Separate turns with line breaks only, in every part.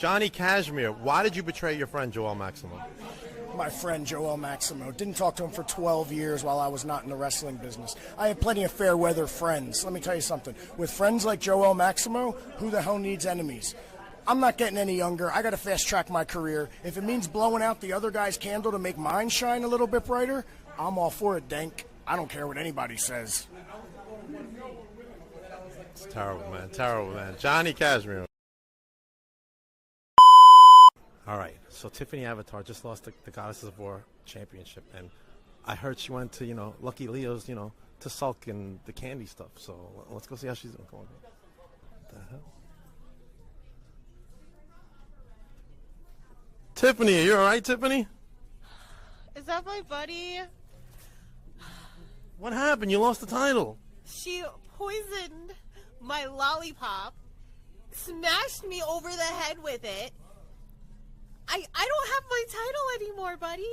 Johnny Cashmere, why did you betray your friend Joel Maximo?
My friend Joel Maximo. Didn't talk to him for 12 years while I was not in the wrestling business. I have plenty of fair weather friends. Let me tell you something. With friends like Joel Maximo, who the hell needs enemies? I'm not getting any younger. I got to fast track my career. If it means blowing out the other guy's candle to make mine shine a little bit brighter, I'm all for it, Dank. I don't care what anybody says.
It's terrible, man. Terrible, man. Johnny Cashmere. All right, so Tiffany Avatar just lost the Goddesses of War championship, and I heard she went to, Lucky Leo's, to sulk in the candy stuff. So let's go see how she's doing. What the hell? Tiffany, are you all right, Tiffany?
Is that my buddy?
What happened? You lost the title.
She poisoned my lollipop, smashed me over the head with it. I don't have my title anymore, buddy.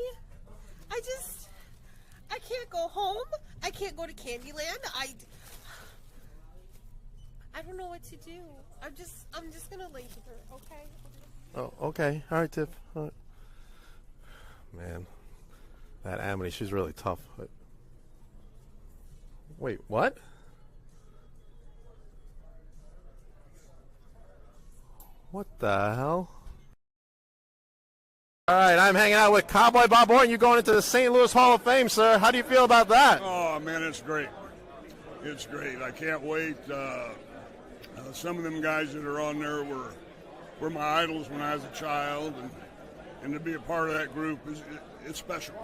I can't go home. I can't go to Candyland. I don't know what to do. I'm just gonna lay here, okay?
Oh, okay. All right, Tiff. All right. Man, that Amity, she's really tough. But... Wait, what? What the hell? All right, I'm hanging out with Cowboy Bob Orton. You're going into the St. Louis Hall of Fame, sir. How do you feel about that?
Oh, man, it's great. It's great. I can't wait. Some of them guys that are on there were my idols when I was a child, and to be a part of that group, it's special.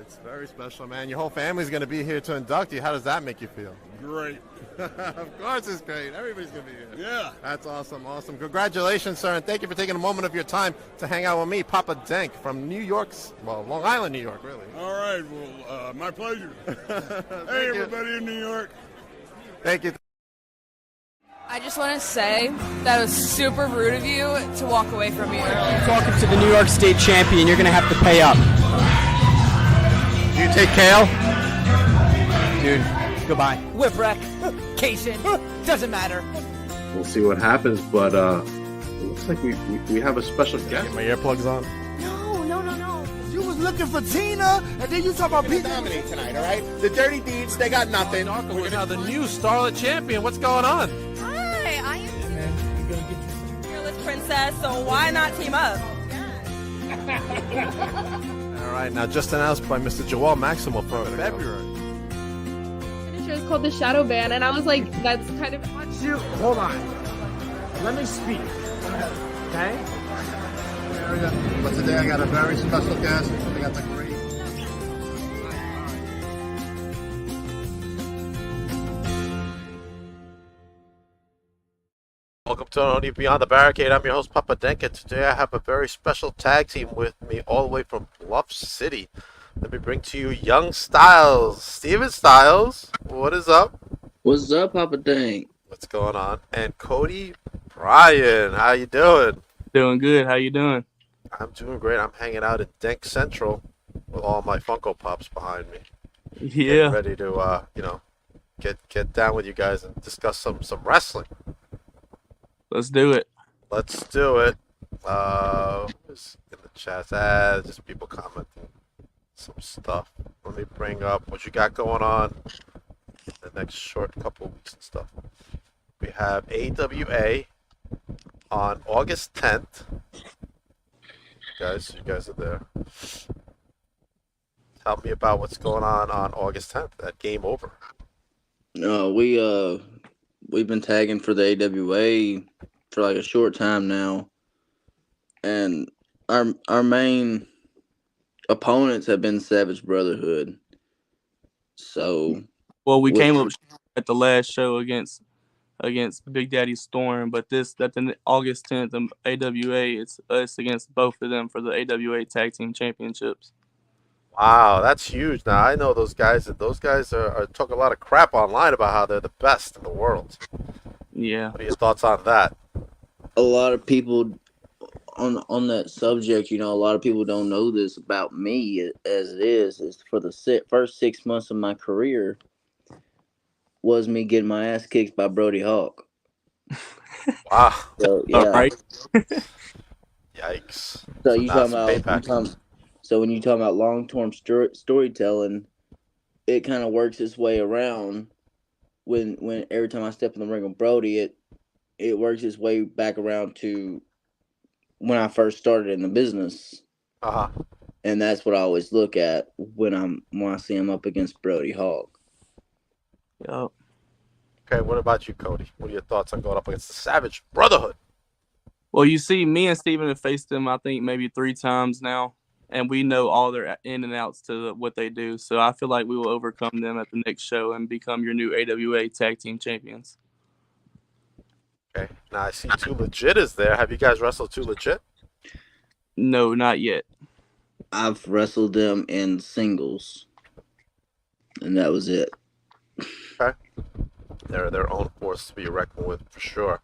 It's very special, man. Your whole family's going to be here to induct you. How does that make you feel?
Great.
Of course it's great. Everybody's going to be here.
Yeah.
That's awesome, awesome. Congratulations, sir, and thank you for taking a moment of your time to hang out with me, Papa Dank, from Long Island, New York, really.
All right. Well, my pleasure. Hey, everybody in New York.
Thank you.
I just want to say that it was super rude of you to walk away from me earlier.
Talking to the New York State champion, you're going to have to pay up.
Do you take kale?
Dude, goodbye. Whip wreck, Cation, doesn't matter.
We'll see what happens, but it looks like we have a special guest. Get my earplugs on.
No.
You was looking for Tina, and then you talk about people.
Dominate tonight, all right? The Dirty Deeds, they got nothing.
We're now the new Starlet Champion. What's going on?
Hi, I am fearless princess, so why not team up?
All right, now just announced by Mr. Joel Maximo for February.
Finisher is called the Shadow Band, and I was like, that's kind of.
Hold on. Let me speak. Okay?
But today I got a very special guest. I got the great...
Welcome to Only Beyond the Barricade. I'm your host, Papa Denk, and today I have a very special tag team with me all the way from Bluff City. Let me bring to you Young Styles. Steven Styles, what is up?
What's up, Papa Denk?
What's going on? And Cody Bryan, how you doing?
Doing good. How you doing?
I'm doing great. I'm hanging out at Denk Central with all my Funko Pops behind me.
Yeah.
Getting ready to, get down with you guys and discuss some wrestling.
Let's do it.
Let's do it. Just in the chat, just people commenting some stuff. Let me bring up what you got going on in the next short couple of weeks and stuff. We have AWA on August 10th. You guys are there. Tell me about what's going on August 10th at Game Over.
We've been tagging for the AWA for like a short time now, and our main opponents have been Savage Brotherhood. So,
well, we came up at the last show against Big Daddy Storm, but that's the August 10th AWA. It's us against both of them for the AWA Tag Team Championships.
Wow, that's huge. Now I know those guys. And those guys are talking a lot of crap online about how they're the best in the world.
Yeah.
What are your thoughts on that?
A lot of people on that subject, a lot of people don't know this about me as it is for the first 6 months of my career was me getting my ass kicked by Brody Hawk.
Wow.
So, yeah.
All right.
Yikes.
So
So
you
now
talking
it's
about
payback.
so when you talking about long term storytelling, it kind of works its way around. When every time I step in the ring with Brody, it works its way back around to when I first started in the business,
Uh-huh.
and that's what I always look at when I see him up against Brody Hawk.
Yep.
Okay, what about you, Cody? What are your thoughts on going up against the Savage Brotherhood?
Well, you see, me and Steven have faced them, I think, maybe 3 times now, and we know all their in and outs to what they do. So I feel like we will overcome them at the next show and become your new AWA Tag Team Champions.
Okay, now I see Too Legit is there. Have you guys wrestled Too Legit?
No, not yet.
I've wrestled them in singles, and that was it.
Okay. They're their own force to be reckoned with for sure.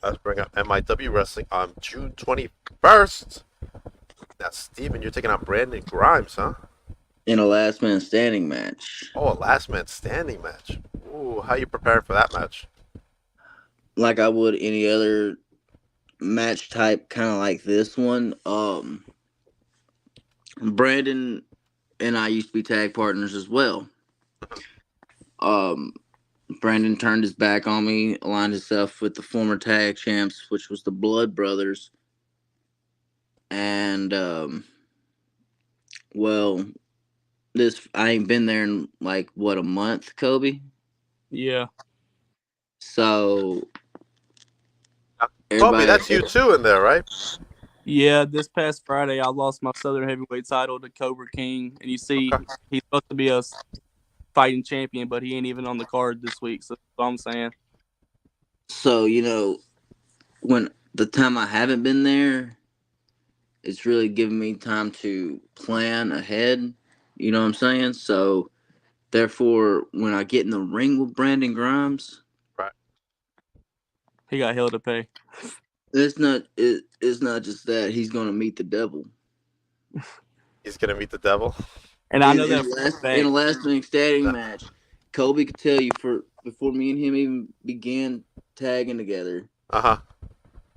Let's bring up MIW Wrestling on June 21st. Now, Steven, you're taking on Brandon Grimes, huh?
In a last man standing match.
Oh, a last man standing match. Ooh, how you preparing for that match?
Like I would any other match type, kind of like this one. Brandon and I used to be tag partners as well. Brandon turned his back on me, aligned himself with the former tag champs, which was the Blood Brothers. And well, I ain't been there in like what, a month, Kobe.
Yeah.
So
Kobe, that's you too in there, right?
Yeah, this past Friday, I lost my Southern Heavyweight title to Cobra King. And you see, he's supposed to be a fighting champion, but he ain't even on the card this week. So that's what I'm saying.
So, when the time I haven't been there, it's really given me time to plan ahead. You know what I'm saying? So, therefore, when I get in the ring with Brandon Grimes,
right,
he got hell to pay.
It's not just that he's gonna meet the devil.
He's gonna meet the devil.
And I know that
in a last man standing match, Kobe could tell you before me and him even began tagging together.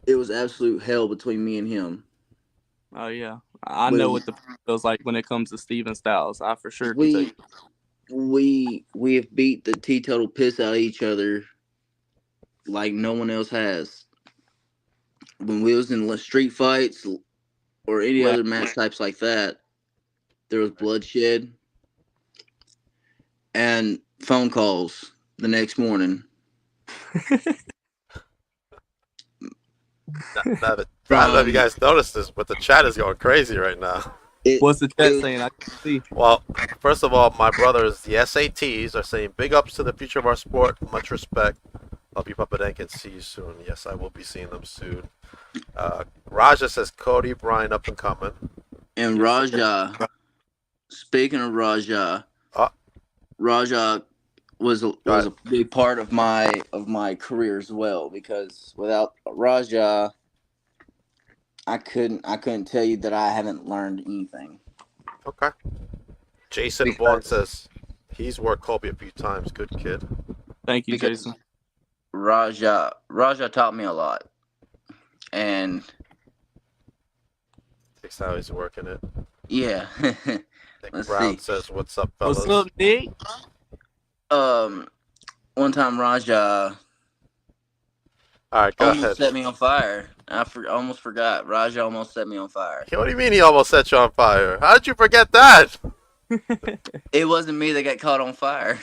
It was absolute hell between me and him.
Oh yeah, I know what the feels like when it comes to Steven Styles. I for sure can tell you.
We have beat the teetotal piss out of each other like no one else has. When we was in street fights or any other match types like that, there was bloodshed and phone calls the next morning.
I don't know if you guys noticed this, but the chat is going crazy right now.
What's the chat saying? I can see.
Well, first of all, my brothers, the SATs, are saying big ups to the future of our sport. Much respect. Love you, Papa Dank, and see you soon. Yes, I will be seeing them soon. Raja says Cody, Brian, up and coming.
And Raja, speaking of Raja, Raja was a big part of my career as well, because without Raja, I couldn't tell you that I haven't learned anything.
Okay. Jason Vaughn says he's worked Colby a few times. Good kid.
Thank you, Jason.
Raja taught me a lot, and
takes how he's working it.
Yeah.
Nick Brown says, "What's up, fellas?"
What's up, Nick?
One time Raja.
All right, go
almost
ahead.
Set me on fire. I almost forgot. Raja almost set me on fire.
What do you mean he almost set you on fire? How did you forget that?
It wasn't me that got caught on fire.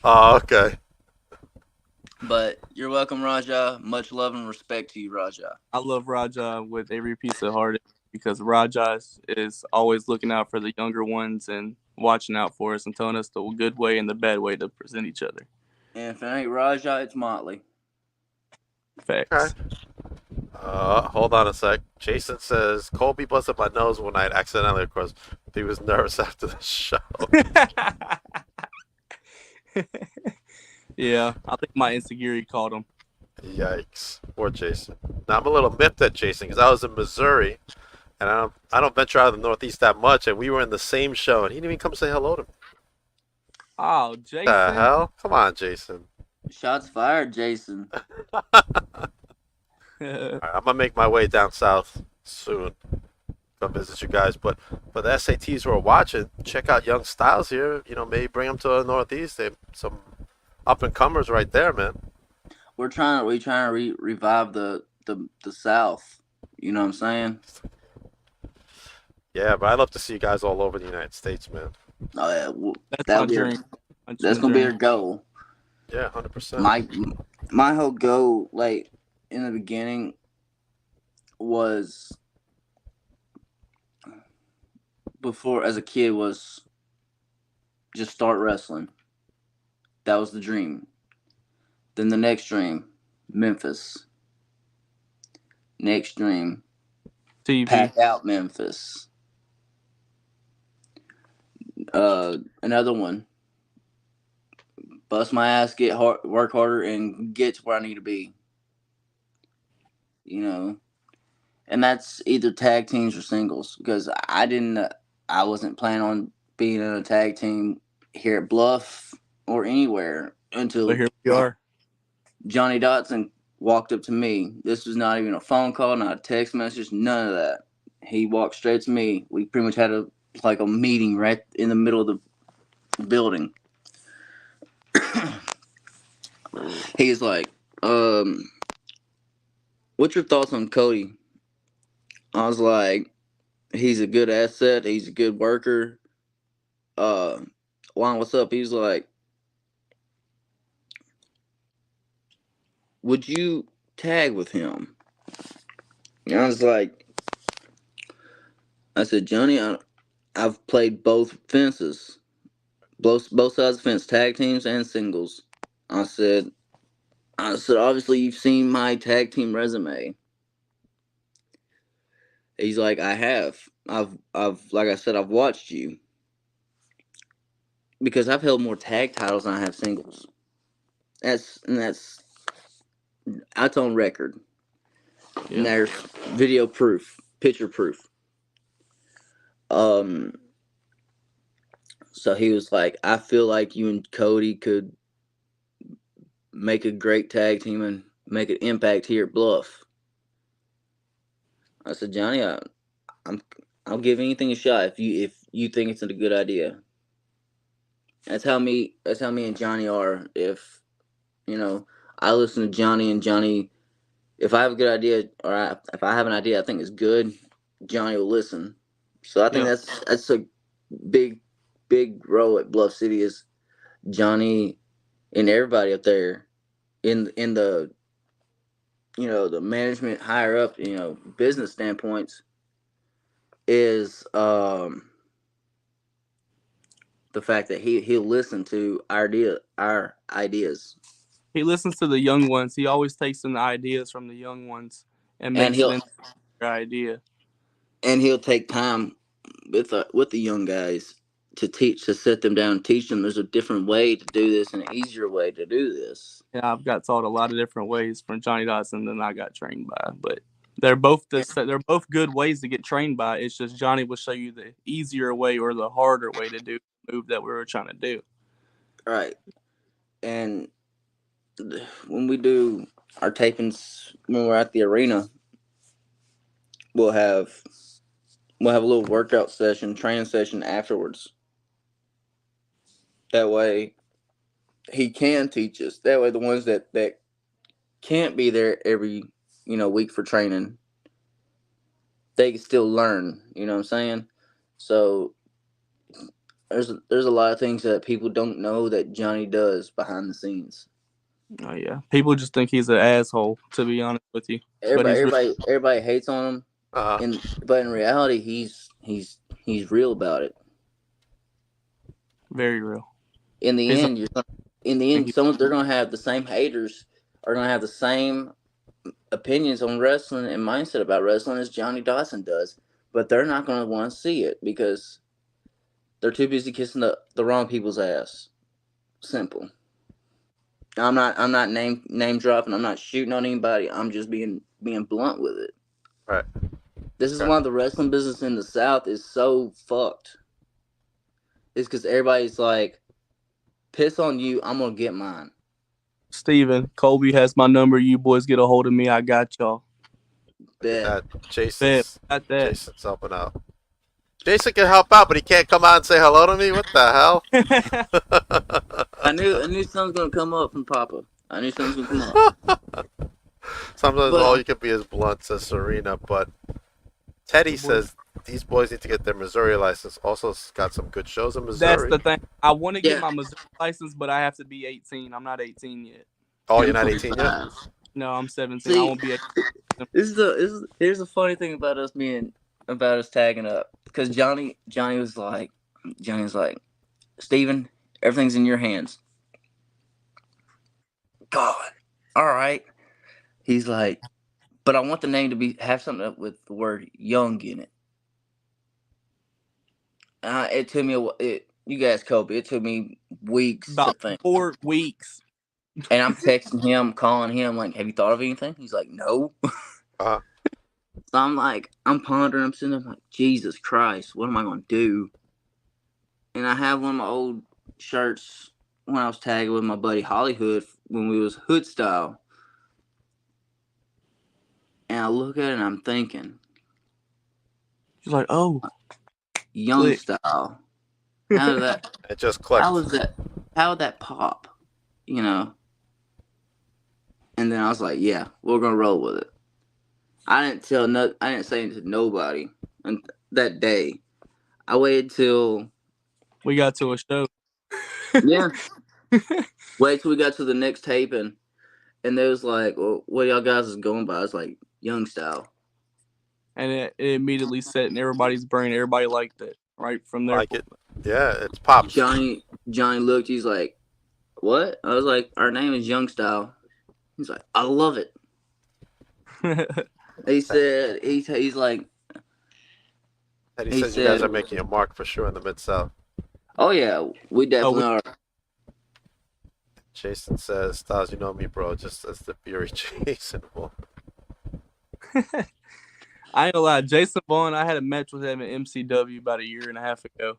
Oh, okay.
But you're welcome, Raja. Much love and respect to you, Raja.
I love Raja with every piece of heart, because Raja is always looking out for the younger ones and watching out for us and telling us the good way and the bad way to present each other.
And if it ain't Raja, it's Motley.
Facts.
Okay. Hold on a sec. Jason says Colby busted my nose one night accidentally. Of course, he was nervous after the show.
Yeah, I think my insecurity caught him.
Yikes! Poor Jason. Now I'm a little miffed at Jason because I was in Missouri, and I don't venture out of the Northeast that much, and we were in the same show, and he didn't even come say hello to me.
Oh, Jason!
What the hell? Come on, Jason.
Shots fired, Jason.
All right, I'm gonna make my way down south soon. Come visit you guys. But for the SATs who are watching, check out Young Styles here. Maybe bring them to the Northeast. They some up and comers right there, man.
We're trying to revive the South. You know what I'm saying?
Yeah, but I'd love to see you guys all over the United States, man.
Oh yeah, well,
That's my
that'll be
dream.
that's gonna be our goal.
Yeah, 100%.
My whole goal, like in the beginning, was before as a kid was just start wrestling. That was the dream. Then the next dream, Memphis. Next dream,
TV.
pack out Memphis. Another one, bust my ass, work harder, and get to where I need to be. And that's either tag teams or singles, because I wasn't planning on being in a tag team here at Bluff or anywhere until
But here we are.
Johnny Dotson walked up to me. This was not even a phone call, not a text message, none of that. He walked straight to me. We pretty much had a meeting right in the middle of the building. He's like, what's your thoughts on Cody? I was like, he's a good asset. He's a good worker. Juan, what's up? He's like, would you tag with him? And I was like, I said, Johnny, I've played both fences, both sides of the fence, tag teams and singles. I said, obviously you've seen my tag team resume. He's like, I have. Like I said, I've watched you. Because I've held more tag titles than I have singles. That's on record. Yeah. And there's video proof, picture proof. So he was like, I feel like you and Cody could make a great tag team and make an impact here at Bluff. I said, Johnny, I'll give anything a shot if you think it's a good idea. That's how me and Johnny are. If I listen to Johnny, and Johnny, if I have a good idea or if I have an idea I think is good, Johnny will listen. So I think that's a big role at Bluff City is Johnny and everybody up there in the the management higher up, business standpoints is the fact that he'll listen to our ideas.
He listens to the young ones. He always takes in the ideas from the young ones and makes it into their idea.
And he'll take time with the young guys to sit them down and teach them there's a different way to do this and an easier way to do this.
Yeah, I've got taught a lot of different ways from Johnny Dotson than I got trained by, but they're both good ways to get trained by. It's just Johnny will show you the easier way or the harder way to do the move that we were trying to do.
Right. And when we do our tapings, when we're at the arena, we'll have a little workout session, training session afterwards. That way he can teach us. That way the ones that can't be there every week for training, they can still learn. You know what I'm saying? So there's a lot of things that people don't know that Johnny does behind the scenes.
Oh yeah, people just think he's an asshole. To be honest with you,
everybody hates on him. But in reality, he's real about it.
Very real.
In the end, they're gonna have the same haters, are gonna have the same opinions on wrestling and mindset about wrestling as Johnny Dotson does, but they're not gonna want to see it because they're too busy kissing the wrong people's ass. Simple. I'm not name dropping. I'm not shooting on anybody. I'm just being blunt with it.
Right.
This is why the wrestling business in the South is so fucked. It's because everybody's like, piss on you, I'm gonna get mine.
Steven, Colby has my number. You boys get a hold of me. I got y'all.
Bet.
Jason's
Got that.
Jason's helping out. Jason can help out, but he can't come out and say hello to me. What the hell?
I knew something was gonna come up from Papa. I knew something was gonna come up.
Sometimes
But-
all you can be is blunt, says Serena. But Teddy says these boys need to get their Missouri license. Also, got some good shows in Missouri.
That's the thing. I want to get
Yeah.
my Missouri license, but I have to be 18. I'm not 18 yet.
Oh, you're not 18 yet?
No, I'm 17. I
See,
won't be 18.
Here's the funny thing about us tagging up, because Johnny was like, Steven, everything's in your hands. God, all right. He's like, but I want the name to have something up with the word young in it. It took me you guys, Kobe. It took me weeks
About
to think.
4 weeks.
And I'm texting him, calling him, like, have you thought of anything? He's like, no.
Uh-huh.
So I'm like, I'm pondering, I'm sitting there, I'm like, Jesus Christ, what am I going to do? And I have one of my old shirts when I was tagging with my buddy Hollywood when we was hood style. And I look at it and I'm thinking,
He's like, oh,
young
click.
style. How did that?
It just clicked.
How would that pop? You know? And then I was like, yeah, we're gonna roll with it. I didn't say anything to nobody that day. I waited till
We got to a show.
yeah. Wait till we got to the next taping, and they was like, well, what y'all guys is going by? It's like young style.
And it immediately set in everybody's brain. Everybody liked it right from there.
Like it. Yeah, it's pops.
Johnny looked, he's like, what? I was like, our name is Young Style. He's like, I love it. He said, he's like,
And he says you guys are making a mark for sure in the Mid-South.
oh yeah, we definitely are.
Jason says, Styles, you know me, bro, just as the Fury Jason Vaughn.
I ain't gonna lie, Jason Vaughn, I had a match with him at MCW about a year and a half ago.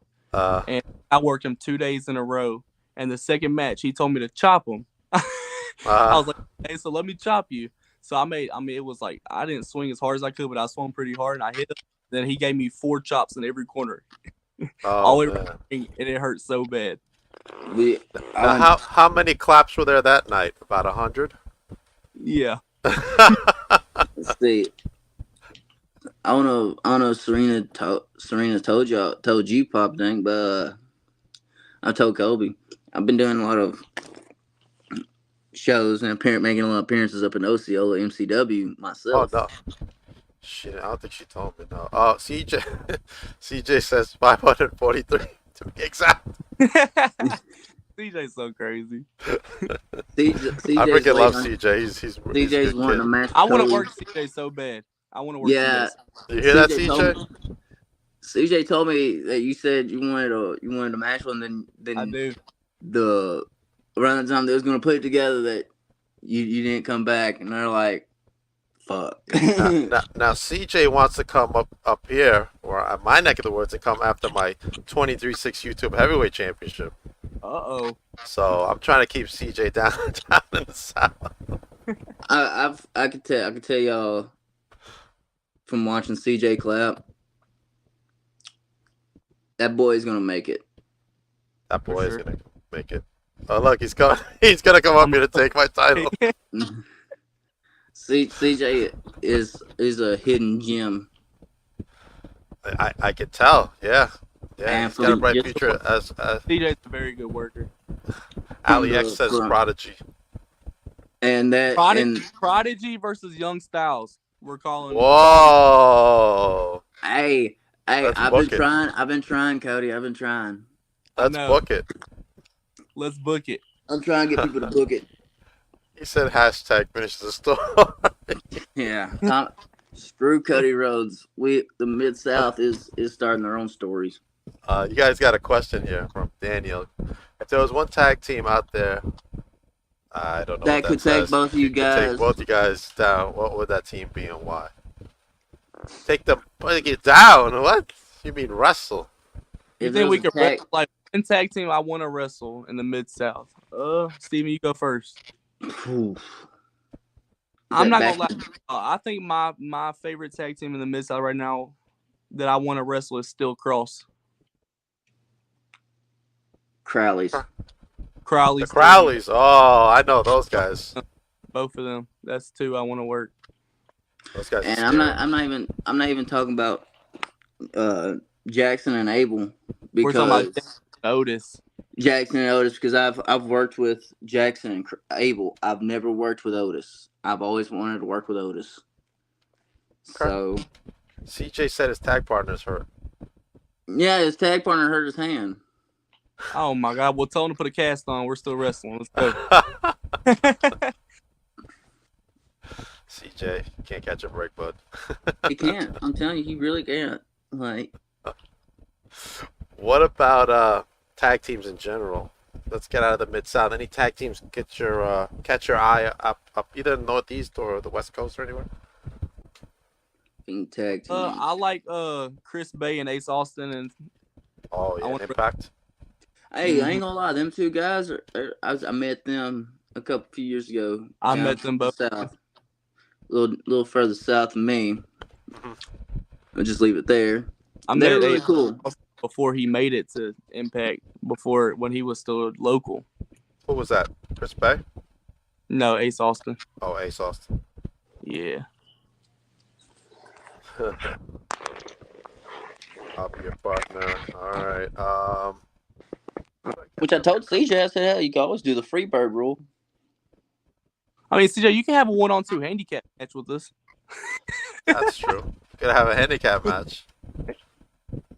And I worked him 2 days in a row. And the second match, he told me to chop him. I was like, hey, so let me chop you. So it was like, I didn't swing as hard as I could, but I swung pretty hard and I hit him. Then he gave me 4 chops in every corner. All the way around, and it hurt so bad.
How many claps were there that night? About 100?
Yeah.
Let's see. I don't know if Serena told you Pop thing, but I told Kobe. I've been doing a lot of shows and making a lot of appearances up in Osceola, MCW myself.
Oh, no. Shit, I don't think she told me, no. Oh, CJ says 543 to be exact.
CJ's so crazy.
I freaking love CJ. He's
CJ's wanting a match.
I want to work CJ so bad. I want to work CJ.
You hear that, CJ?
CJ told me that you said you wanted a match one, then
I do.
Around the time they was gonna put it together that you didn't come back, and they're like, fuck.
now CJ wants to come up here, or at my neck of the woods, and come after my 23-6 YouTube Heavyweight Championship.
Uh-oh.
So I'm trying to keep CJ down in the South.
I could tell y'all from watching CJ clap, that boy is gonna make it.
That boy is gonna make it. Oh look, he's coming. He's gonna come up here to take my title.
CJ is a hidden gem.
I can tell. Yeah. He's got a bright future as
CJ's a very good worker.
Ali X says prodigy.
And that
Prodigy versus Young Styles. We're calling.
Whoa.
Hey, I've been trying, Cody. I've been trying.
Let's book it.
Let's book it.
I'm trying to get people to book it.
He said hashtag finish the story.
Yeah. Screw Cody Rhodes. The Mid-South is starting their own stories.
You guys got a question here from Daniel. If there was one tag team out there, I don't know
that could take both of you guys.
Take both you guys down. What would that team be and why? Take it down. What? You mean wrestle?
You think we could wrestle like one tag team? I want to wrestle in the Mid-South. Steven, you go first. I'm not gonna lie. I think my favorite tag team in the Mid South right now that I want to wrestle is still Cross.
Crowley's.
The
Crowley's.
Crowleys. Oh, I know those guys.
Both of them. That's two I want to work.
Those guys.
And
are
I'm not even talking about Jackson and Abel,
We're talking about
because
Otis.
Jackson and Otis, because I've worked with Jackson and Abel. I've never worked with Otis. I've always wanted to work with Otis. So
CJ said his tag partner's hurt.
yeah, his tag partner hurt his hand.
Oh my God! Well, tell him to put a cast on. We're still wrestling. Let's go.
CJ, you can't catch a break, bud.
He can't. I'm telling you, he really can't. Like,
what about tag teams in general? Let's get out of the Mid South. Any tag teams catch your eye up either Northeast or the West Coast or anywhere?
Tag teams.
I like Chris Bay and Ace Austin and.
Oh yeah, Impact.
Hey, I ain't gonna lie, them two guys I met them a few years ago.
I met them both.
South, a little further south of me. I'll just leave it there. They're really cool.
Before he made it to Impact, when he was still local.
Who was that? Chris Bay?
No, Ace Austin.
Oh, Ace Austin.
Yeah.
I'll be your partner. All right.
Which I told CJ, I said, hell, you can always do the free bird rule.
I mean, CJ, you can have a 1-on-2 handicap match with us.
That's true. You could have a handicap match.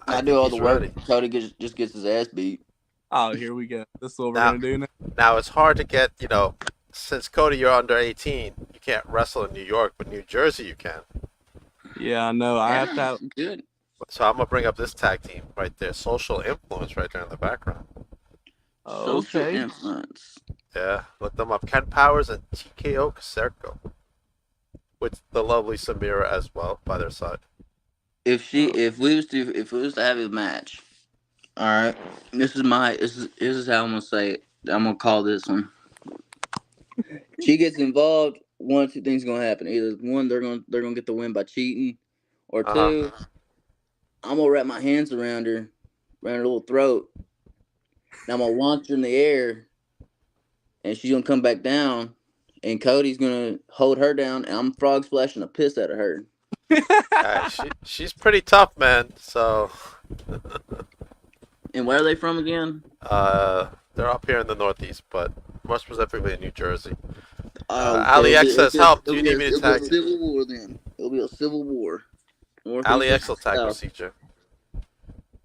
I do all the work. Cody just gets his ass beat.
Oh, here we go. This is what we're going to do now.
Now, it's hard to get, since Cody, you're under 18, you can't wrestle in New York, but New Jersey you can.
Yeah, I know. I have to have.
Good.
So I'm going to bring up this tag team right there. Social Influence right there in the background.
Social Influence.
Yeah, look them up. Ken Powers and TKO Caserco. With the lovely Samira as well by their side.
If we was to have a match, all right. This is how I'm gonna say it. I'm gonna call this one. She gets involved. One of two things gonna happen. Either one, they're gonna get the win by cheating, or two, I'm gonna wrap my hands around her little throat. And I'm gonna launch her in the air, and she's gonna come back down, and Cody's gonna hold her down, and I'm frog splashing a piss out of her.
She's pretty tough, man. So.
And where are they from again?
They're up here in the Northeast, but more specifically in New Jersey.
Okay.
Ali X says, "Help! Do you need me to tag?"
It'll be a civil war then. It'll be a civil war.
Ali X will tag procedure.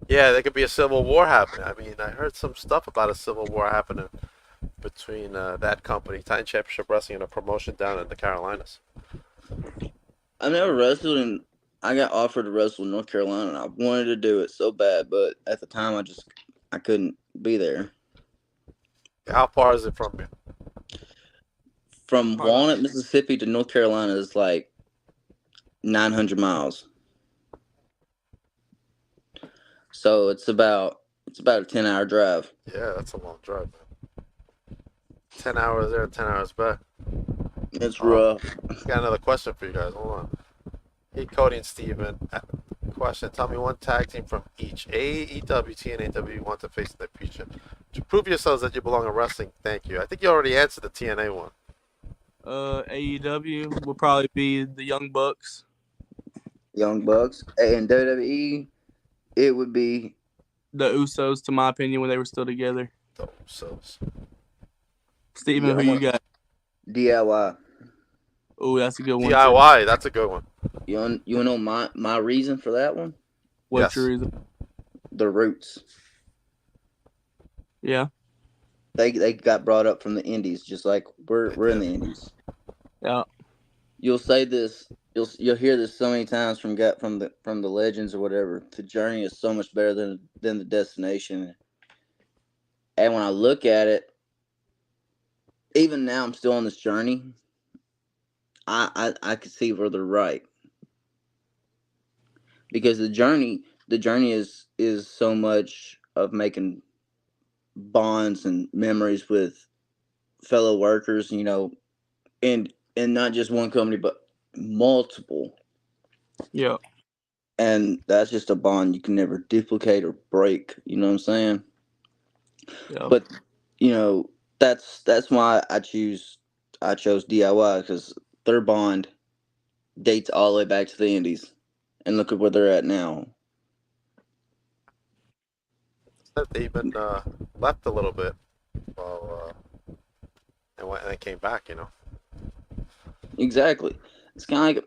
Yeah, there could be a civil war happening. I mean, I heard some stuff about a civil war happening between that company, Titan Championship Wrestling, and a promotion down in the Carolinas.
I've never wrestled, and I got offered to wrestle in North Carolina, and I wanted to do it so bad, but at the time I couldn't be there.
How far is it from you?
From Walnut, Mississippi to North Carolina is like 900 miles. So it's about a 10-hour drive.
Yeah, that's a long drive, man. 10 hours there, 10 hours back.
It's rough.
Got another question for you guys. Hold on. Hey, Cody and Steven. Question. Tell me one tag team from each. AEW, TNA, you want to face in the future. To prove yourselves that you belong in wrestling, thank you. I think you already answered the TNA one.
AEW will probably be the Young Bucks.
Young Bucks. And WWE, it would be
the Usos, to my opinion, when they were still together.
The Usos.
Steven, who you got?
DIY.
Oh, that's a good one.
DIY, too. That's a good one.
You want to know my reason for that one?
What's your reason?
The Roots.
Yeah.
They got brought up from the Indies, just like we're in the Indies.
Yeah.
You'll say this. You'll hear this so many times from the legends or whatever. The journey is so much better than the destination. And when I look at it, even now I'm still on this journey. I can see where they're right, because the journey is so much of making bonds and memories with fellow workers, and and not just one company, but multiple.
Yeah.
And that's just a bond you can never duplicate or break. You know what I'm saying?
Yeah.
But that's why I chose DIY because their bond dates all the way back to the Indies, and look at where they're at now.
They even left a little bit while and went and came back. You know.
Exactly. It's kind of like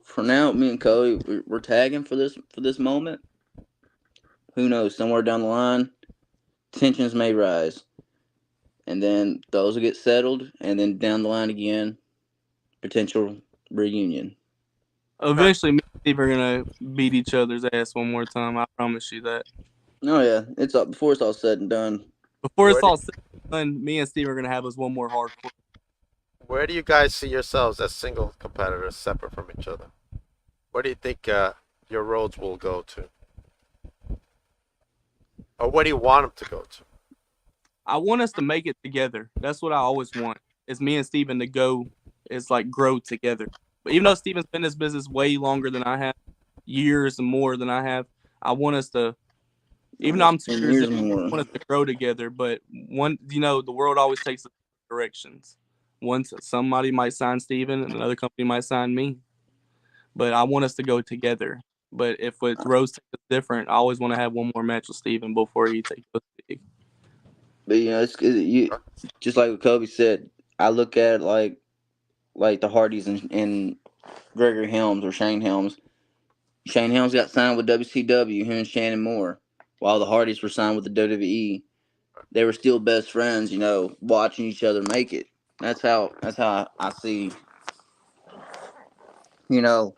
for now. Me and Cody, we're tagging for this moment. Who knows? Somewhere down the line, tensions may rise, and then those will get settled, and then down the line again, potential reunion.
Eventually, me and Steve are gonna beat each other's ass one more time. I promise you that.
Oh yeah, it's up before it's all said and done.
Before
Where
it's
do
all said and done, me and Steve are gonna have us one more hardcore.
Where do you guys see yourselves as single competitors, separate from each other? Where do you think your roads will go to, or where do you want them to go to?
I want us to make it together. That's what I always want. Is me and Steven to go is like grow together. But even though Steven's been in this business way longer than I have, years and more than I have, I want us to even though I'm
Almost
2
10
years
years
in, I
more.
want us to grow together. But the world always takes directions. Once somebody might sign Steven and another company might sign me. But I want us to go together. But if with Rose takes us different, I always want to have one more match with Steven before he takes us big.
But just like what Kobe said. I look at it like the Hardys and Gregory Helms or Shane Helms. Shane Helms got signed with WCW, him and Shannon Moore, while the Hardys were signed with the WWE. They were still best friends, watching each other make it. That's how I see, you know,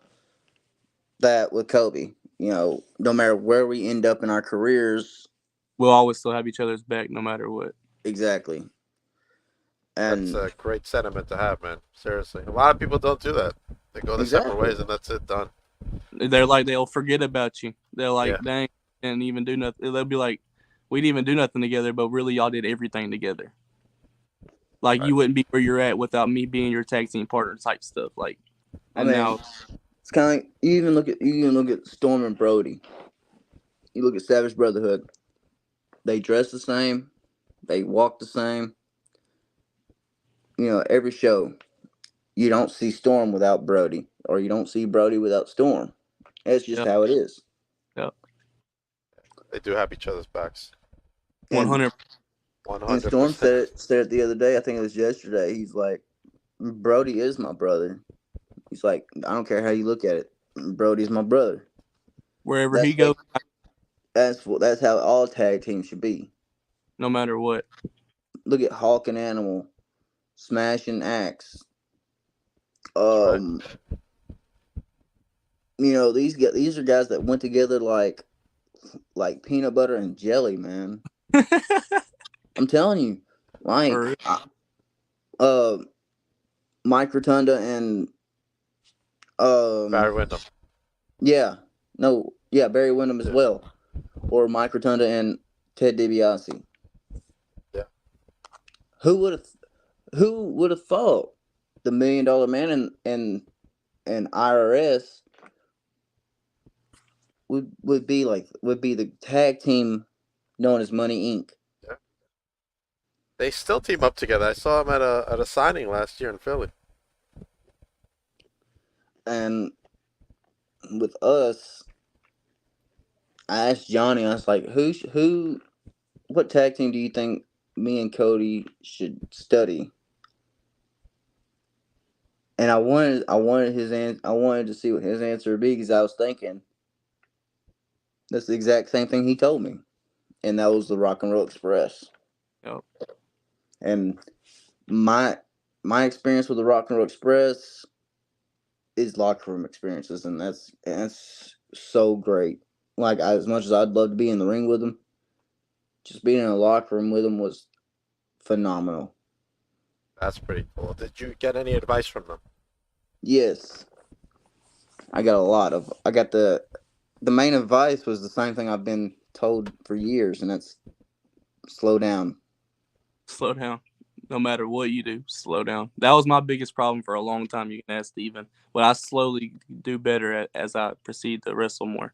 that with Kobe. No matter where we end up in our careers,
We'll always still have each other's back no matter what.
exactly.
That's
And
a great sentiment to have, man. Seriously, a lot of people don't do that. They go their separate
exactly.
ways, and that's it, done.
They're like they'll forget about you. They're
Yeah,
like, dang, and even do nothing. They'll be like, we didn't even do nothing together, but really y'all did everything together. Like
right.
you wouldn't be where you're at without me being your tag team partner type stuff. Like,
I
and
mean,
now
it's kind of like you even look at Storm and Brody. You look at Savage Brotherhood. They dress the same. They walk the same. Every show you don't see Storm without Brody, or you don't see Brody without Storm. That's just
yeah,
how it is.
yeah,
They do have each other's backs.
And
100.
One
and
hundred
Storm
percent.
said it the other day. I think it was yesterday. He's like, Brody is my brother. He's like, I don't care how you look at it. Brody's my brother.
Wherever he
That's what.
goes,
That's how all tag teams should be.
no matter what.
Look at Hawk and Animal, Smash and Axe.
That's right.
Um, these are guys that went together like peanut butter and jelly, man. I'm telling you,
For
like,
real.
uh, Mike Rotunda and
Barry Windham.
yeah, no, yeah, Barry Windham as
Yeah,
well, or Mike Rotunda and Ted DiBiase.
yeah.
Who would have who would have thought the $1 million man and IRS would be the tag team known as Money Inc.
Yeah. They still team up together. I saw them at a signing last year in Philly.
And with us, I asked Johnny. I was like, what tag team do you think me and Cody should study? And I wanted to see what his answer would be because I was thinking that's the exact same thing he told me, and that was the Rock and Roll Express.
Yep.
And my experience with the Rock and Roll Express is locker room experiences, and that's so great. Like as much as I'd love to be in the ring with them, just being in a locker room with them was phenomenal.
That's pretty cool. Did you get any advice from them?
Yes, I got a lot of. I got the main advice was the same thing I've been told for years, and that's slow down.
Slow down. No matter what you do, slow down. That was my biggest problem for a long time. You can ask Steven. But I slowly do better as I proceed to wrestle more.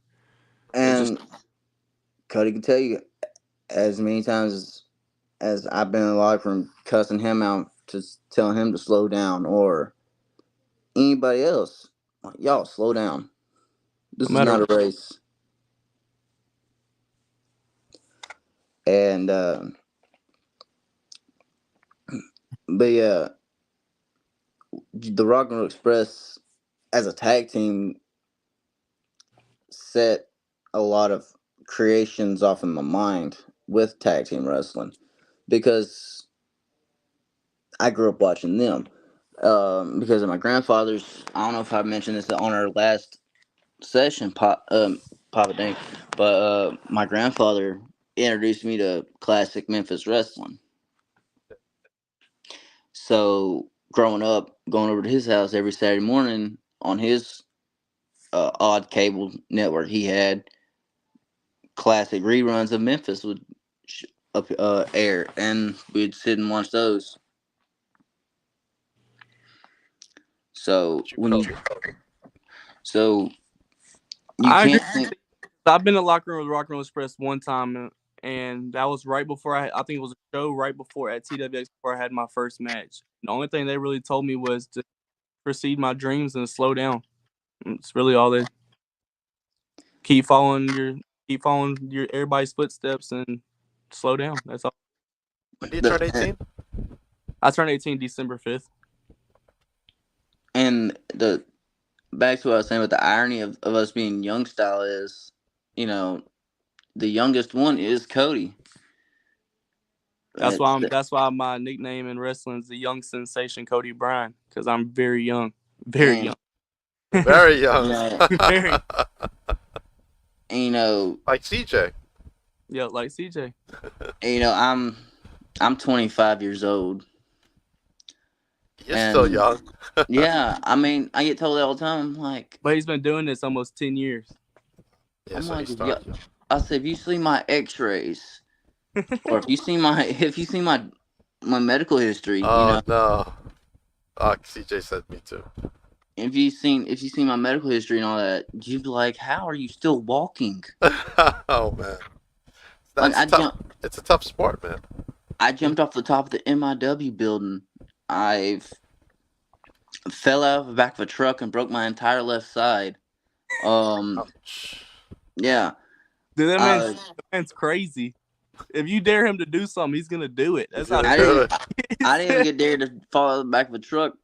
And Cody can tell you as many times as I've been in the locker room cussing him out, just telling him to slow down, or anybody else, like, y'all slow down. This
no
is
matter
not a race. And but yeah, the Rock and Roll Express as a tag team set a lot of creations off in my mind with tag team wrestling because I grew up watching them. Because of my grandfather's, I don't know if I mentioned this on our last session, Papa Dink, but my grandfather introduced me to classic Memphis wrestling. So growing up, going over to his house every Saturday morning on his odd cable network, he had classic reruns of Memphis would air, and we'd sit and watch those. So so you
I agree.
can't think.
I've been in the locker room with Rock and Roll Express one time, and that was right before I think it was a show right before at TWX before I had my first match. The only thing they really told me was to proceed my dreams and slow down. It's really all they keep following your everybody's footsteps and slow down. That's all.
When do you turn 18?
I turned 18 December 5th.
And the back to what I was saying, with the irony of us being young style is, you know, the youngest one is Cody.
That's why my nickname in wrestling is the Young Sensation Cody Bryan, because I'm very young, very young,
very young,
very.
And, you know,
like CJ.
Yeah, like CJ.
And, you know, I'm 25 years old.
You're still young.
Yeah, I mean, I get told that all the time. I'm like,
but he's been doing this almost 10 years.
Yeah,
I'm
so
like,
he started young.
I said, if you see my X-rays, or if you see my medical history, you know.
No. CJ said me too.
If you seen my medical history and all that, you'd be like, how are you still walking?
Oh man, it's a tough sport, man.
I jumped off the top of the MIW building. I fell out of the back of a truck and broke my entire left side. Yeah.
Dude, that man's crazy. If you dare him to do something, he's gonna do it. That's how
I didn't even get dared to fall out of the back of a truck.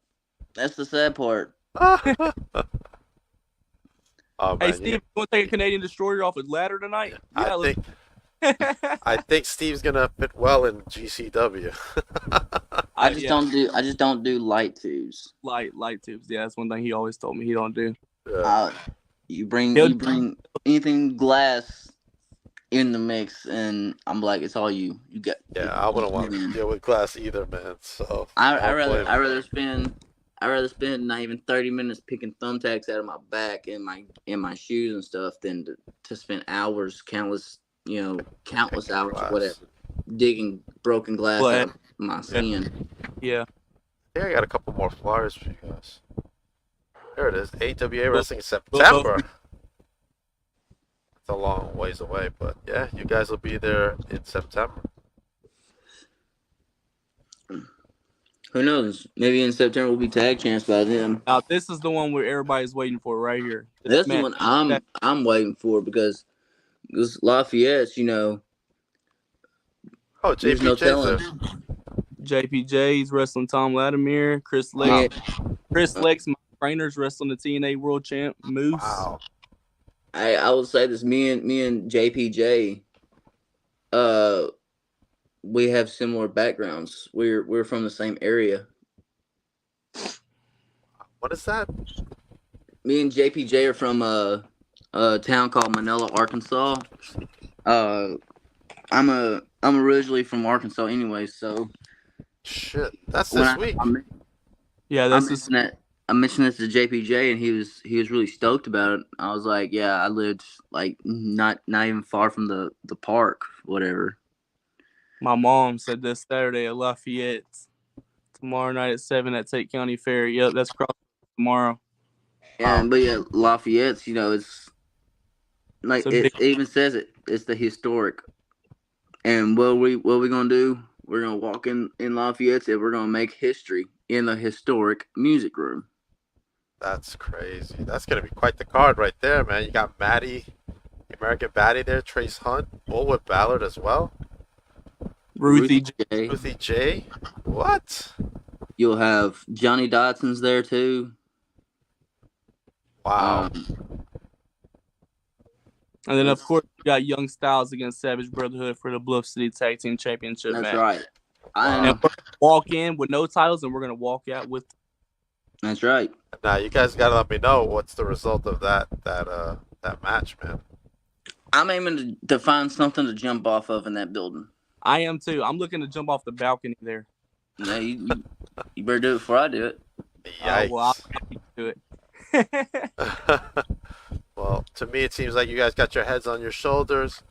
That's the sad part.
Oh,
man, hey Steve, you want to take a Canadian Destroyer off a ladder tonight? Yeah,
I think Steve's gonna fit well in GCW.
I just don't do light tubes.
Light tubes. Yeah, that's one thing he always told me he don't do.
You bring anything glass in the mix, and I'm like, it's all you. You got.
Yeah, I wouldn't want to deal with glass either, man. So
I rather spend not even 30 minutes picking thumbtacks out of my back and my shoes and stuff than to spend hours, countless hours, whatever, digging broken glass out of my skin.
Yeah.
Here I got a couple more flyers for you guys. Here it is, AWA Wrestling September. It's a long ways away, but yeah, you guys will be there in September.
Who knows? Maybe in September we'll be tag champs by then.
Now this is the one where everybody's waiting for right here.
That's the one I'm waiting for because Lafayette's, you know.
Oh, JPJ's
no telling.
JPJ's wrestling Tom Latimer. Chris Lex, my trainer's wrestling the TNA World Champ Moose.
Wow.
I will say this: me and JPJ, we have similar backgrounds. We're from the same area.
What is that?
Me and JPJ are from a town called Manila, Arkansas. I'm originally from Arkansas anyway, so.
Shit, that's this week.
I mentioned this to JPJ, and he was really stoked about it. I was like, yeah, I lived like not even far from the park, whatever.
My mom said this Saturday at Lafayette. Tomorrow night at 7 at Tate County Fair. Yep, that's cross tomorrow.
And but yeah, Lafayette's, it's like
So big.
it even says it's the historic. And what we gonna do? We're gonna walk in Lafayette's and we're gonna make history in the historic music room.
That's crazy. That's gonna be quite the card right there, man. You got Maddie, the American Baddie there, Trace Hunt, Bullwood Ballard as well.
Ruthie
J.
Ruthie J. What?
You'll have Johnny Dotson's there too.
Wow.
And then, of course, you got Young Styles against Savage Brotherhood for the Bluff City Tag Team Championship match.
That's right.
And we're going to walk in with no titles, and we're going to walk out with.
That's right.
Now you guys gotta let me know what's the result of that match, man.
I'm aiming to find something to jump off of in that building.
I am too. I'm looking to jump off the balcony there.
Yeah, you better do it before I do it.
Yikes.
Well, I'll do it.
Well, to me, it seems like you guys got your heads on your shoulders,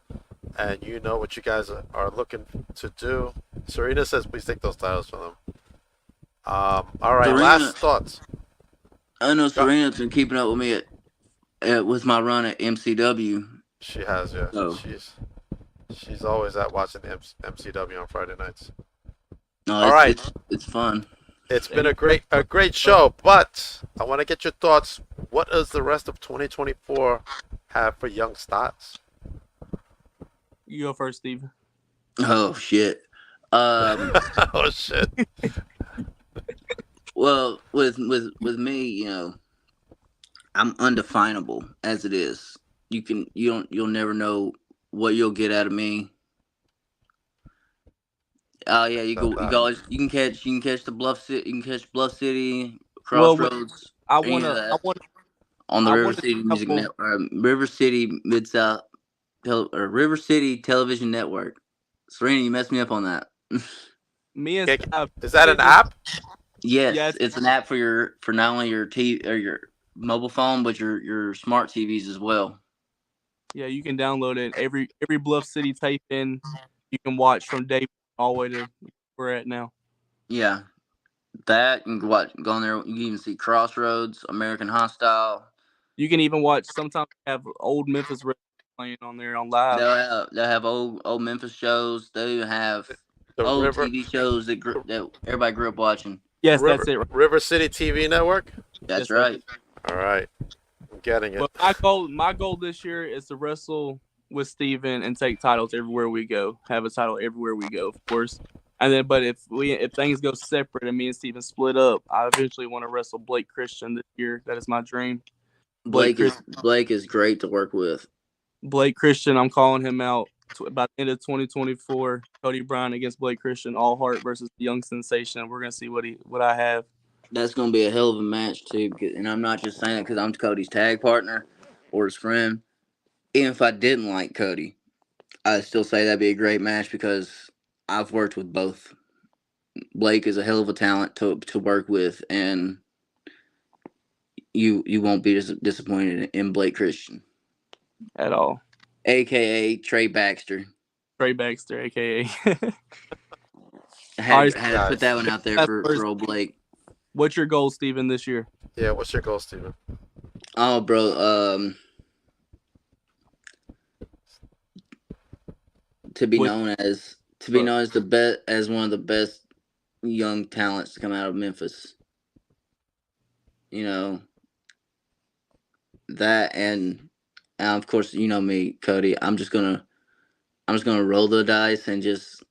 and you know what you guys are looking to do. Serena says, please take those titles from them. All right,
Serena,
last thoughts.
I know Serena's been keeping up with me with my run at MCW.
She has, yeah.
Oh.
She's always at watching the MCW on Friday nights.
No,
all right,
it's fun.
It's been a great show, but I want to get your thoughts. What does the rest of 2024 have for Young Styles?
You go first, Steven.
Oh shit.
Oh shit.
Well, with me, I'm undefinable as it is. You'll never know what you'll get out of me. Oh yeah, you can catch the Bluff City, you can catch Bluff City, Crossroads.
I wanna
on the River City Music Network, River City Mid South, or River City Television Network. Serena, you messed me up on that.
Me and
is that an app?
Yes, it's an app for not only your TV or your mobile phone, but your smart TVs as well.
Yeah, you can download it. Every Bluff City tape in, you can watch from day all the way to where we're at now.
Yeah, that you can go on there. You can even see Crossroads, American Hostile.
You can even watch. Sometimes have old Memphis playing on there on live.
They'll have old Memphis shows. They have old TV shows that everybody grew up watching.
Yes, that's it.
River City TV Network.
That's right.
All right, I'm getting it.
Well, my goal this year is to wrestle with Steven and take titles everywhere we go. Have a title everywhere we go, of course. And then, but if things go separate and me and Steven split up, I eventually want to wrestle Blake Christian this year. That is my dream.
Blake is great to work with.
Blake Christian, I'm calling him out by the end of 2024. Cody Brown against Blake Christian, All Heart versus the Young Sensation. We're gonna see what I have.
That's gonna be a hell of a match too, and I'm not just saying it because I'm Cody's tag partner or his friend. Even if I didn't like Cody, I'd still say that'd be a great match because I've worked with both. Blake is a hell of a talent to work with, and you won't be disappointed in Blake Christian
at all.
AKA Trey Baxter.
Trey Baxter, AKA.
I had to put that one out there for old Blake.
What's your goal, Steven, this year?
Yeah, what's your goal, Steven?
Oh, bro, to be known as the best, as one of the best young talents to come out of Memphis. That, and of course, me, Cody. I'm just gonna roll the dice and just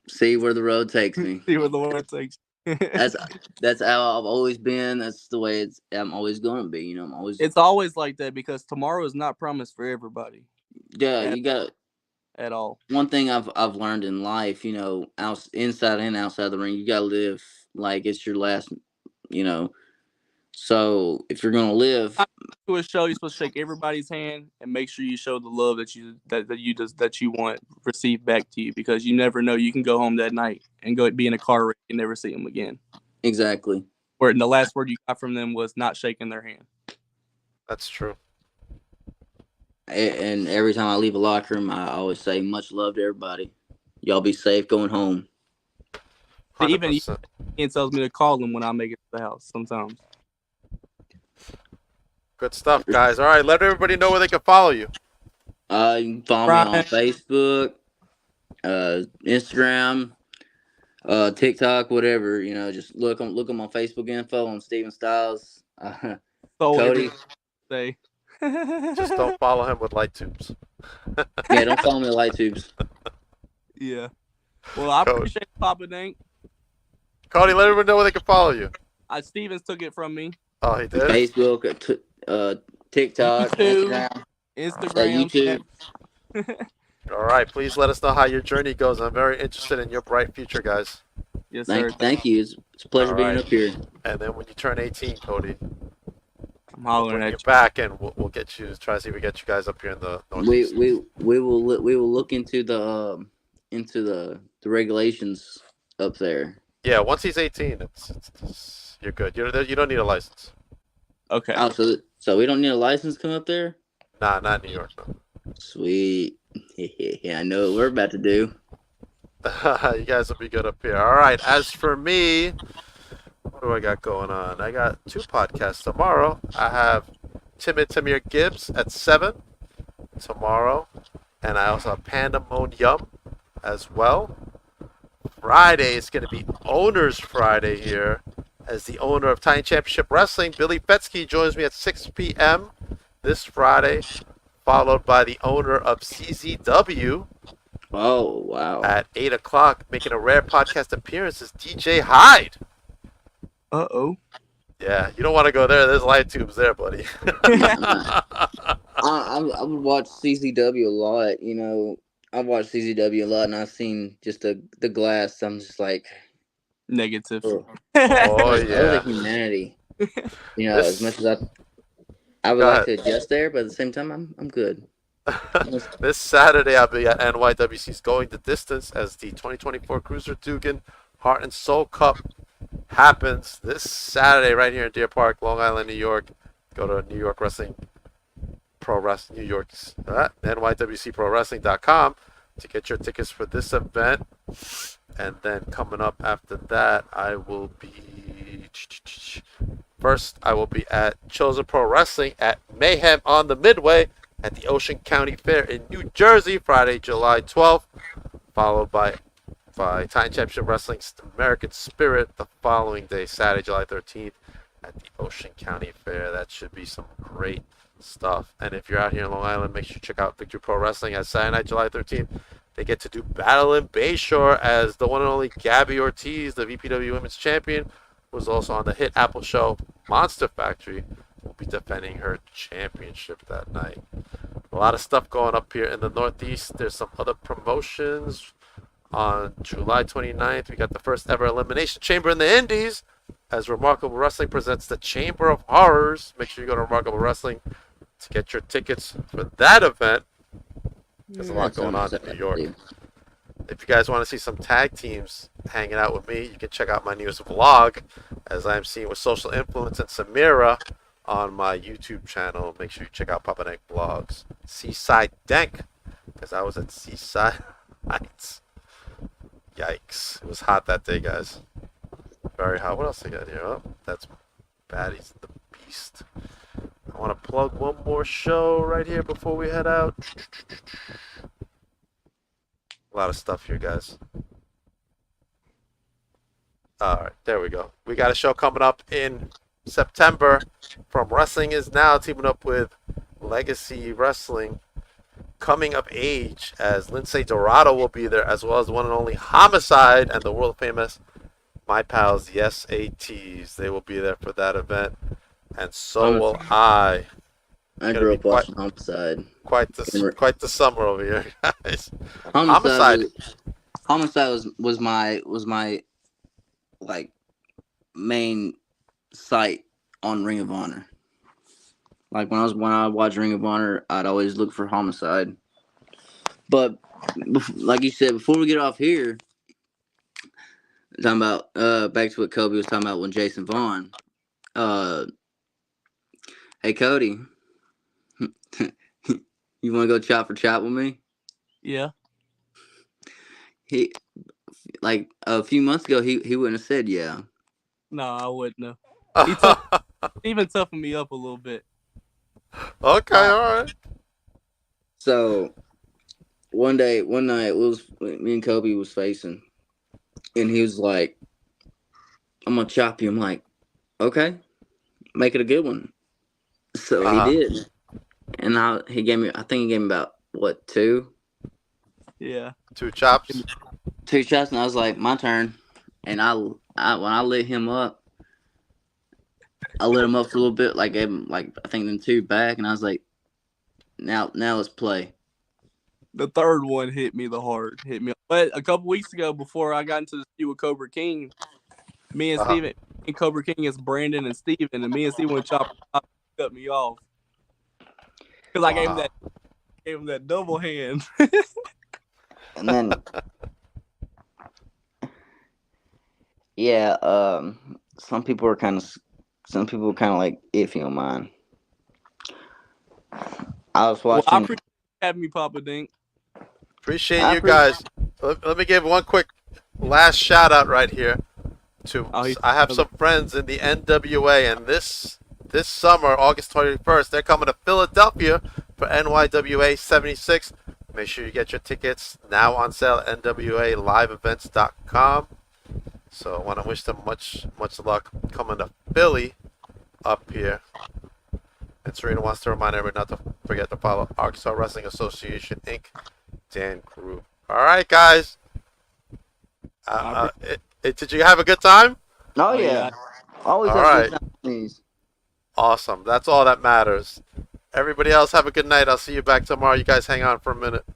see where the road takes me.
See where the road takes.
That's how I've always been. That's the way I'm always gonna be. I'm always.
It's always like that because tomorrow is not promised for everybody.
Yeah, you got
at all.
One thing I've learned in life, inside and outside the ring, you gotta live like it's your last. So if you're gonna live
to a show, you're supposed to shake everybody's hand and make sure you show the love that you want received back to you, because you never know. You can go home that night and go be in a car wreck and never see them again.
Exactly.
Where the last word you got from them was not shaking their hand.
That's true.
And every time I leave a locker room, I always say much love to everybody. Y'all be safe going home.
Even
100%.
Ian tells me to call him when I make it to the house sometimes.
Good stuff, guys. All right, let everybody know where they can follow you.
You can follow me on Facebook, Instagram, TikTok, whatever. Just look on my Facebook info on Steven Styles. Cody.
Say.
Just don't follow him with light tubes.
Yeah, don't follow me with light tubes.
Yeah. Well, I appreciate Papa Dank.
Cody, let everyone know where they can follow you.
Stevens took it from me.
Oh, he did?
Facebook, TikTok,
YouTube,
Instagram.
YouTube.
All right, please let us know how your journey goes. I'm very interested in your bright future, guys.
Yes, sir.
Thank you. It's a pleasure being up here.
And then when you turn 18, Cody,
I'm hollering
bring
at
you back, and we'll get you. Try to see if we get you guys up here in the Northeast.
We will look into the regulations up there.
Yeah, once he's 18, it's you're good. You don't need a license.
Okay.
Oh, so we don't need a license to come up there?
Nah, not in New York, no.
Sweet. I know what we're about to do.
You guys will be good up here. All right. As for me, what do I got going on? I got 2 podcasts tomorrow. I have Timid Tamir Gibbs at 7 tomorrow, and I also have Pandemonium as well. Friday is going to be Owners Friday here, as the owner of Titan Championship Wrestling, Billy Fetsky, joins me at 6 p.m. this Friday, followed by the owner of CZW.
Oh, wow.
At 8 o'clock, making a rare podcast appearance, is DJ Hyde.
Uh-oh.
Yeah, you don't want to go there. There's light tubes there, buddy.
I would watch CZW a lot, I've watched CZW a lot, and I've seen just the glass. I'm just like...
Negative.
Oh, yeah.
The humanity. As much as I would like to adjust there, but at the same time, I'm good.
This Saturday, I'll be at NYWC's Going the Distance as the 2024 Cruiser Dugan Heart and Soul Cup happens this Saturday right here in Deer Park, Long Island, New York. Go to New York Wrestling Pro Wrestling, New York's NYWCProWrestling.com to get your tickets for this event. And then coming up after that, I will be at Chosen Pro Wrestling at Mayhem on the Midway at the Ocean County Fair in New Jersey, Friday, July 12th, followed by Titan Championship Wrestling's American Spirit the following day, Saturday, July 13th, at the Ocean County Fair. That should be some great stuff. And if you're out here in Long Island, make sure you check out Victory Pro Wrestling at Saturday night, July 13th. They get to do Battle in Bayshore as the one and only Gabby Ortiz, the VPW Women's Champion, who was also on the hit Apple show Monster Factory, will be defending her championship that night. A lot of stuff going up here in the Northeast. There's some other promotions. On July 29th, we got the first ever Elimination Chamber in the Indies as Remarkable Wrestling presents the Chamber of Horrors. Make sure you go to Remarkable Wrestling to get your tickets for that event. There's a lot going on in New York. If you guys want to see some tag teams hanging out with me, you can check out my newest vlog, as I'm seeing with Social Influence and Samira on my YouTube channel. Make sure you check out Papa Dank Vlogs. Seaside Dank, because I was at Seaside Heights. Yikes. It was hot that day, guys. Very hot. What else I got here? Oh, that's Baddies the Beast. I want to plug one more show right here before we head out. A lot of stuff here, guys. Alright, there we go. We got a show coming up in September from Wrestling Is Now, teaming up with Legacy Wrestling. Coming of Age, as Lindsay Dorado will be there, as well as the one and only Homicide and the world famous My Pals, the SATs. They will be there for that event, and so will I.
I grew up watching Homicide.
Quite the summer over here, guys.
Homicide was my like main site on Ring of Honor. Like when I watched Ring of Honor, I'd always look for Homicide. But like you said, before we get off here, talking about back to what Kobe was talking about when Jason Vaughn. Hey Cody, you want to go chop for chop with me?
Yeah.
like a few months ago, he wouldn't have said yeah.
No, I wouldn't have. He tough, even toughened me up a little bit.
Okay, all right.
So one night, me and Kobe was facing, and he was like, "I'm gonna chop you." I'm like, "Okay, make it a good one." So he did, and he gave me. I think he gave me about what, two?
Yeah.
2 chops.
2 shots, and I was like, "My turn." And when I lit him up, I lit him up for a little bit, like gave him like I think then 2 back, and I was like, "Now let's play."
The third one hit me the hard. Hit me. But a couple weeks ago, before I got into the dispute with Cobra King, me and Steven and Cobra King is Brandon and Steven, and me and Steven went chopper cut me off. Because I gave him that double hand.
And then yeah, some people were kind of like iffy on mine. I was watching.
I appreciate you having me, Papa Dink.
Appreciate you guys. Let me give one quick last shout out right here to I have some friends in the NWA, and this summer, August 21st, they're coming to Philadelphia for NYWA 76. Make sure you get your tickets now on sale at nwaliveevents.com. So I want to wish them much luck coming to Philly up here. And Serena wants to remind everyone not to forget to follow Arkansas Wrestling Association Inc. Dan Crew. All right, guys. Did you have a good time?
Oh yeah. Always
all
have
right.
good time, please.
Awesome. That's all that matters. Everybody else have a good night. I'll see you back tomorrow. You guys hang on for a minute.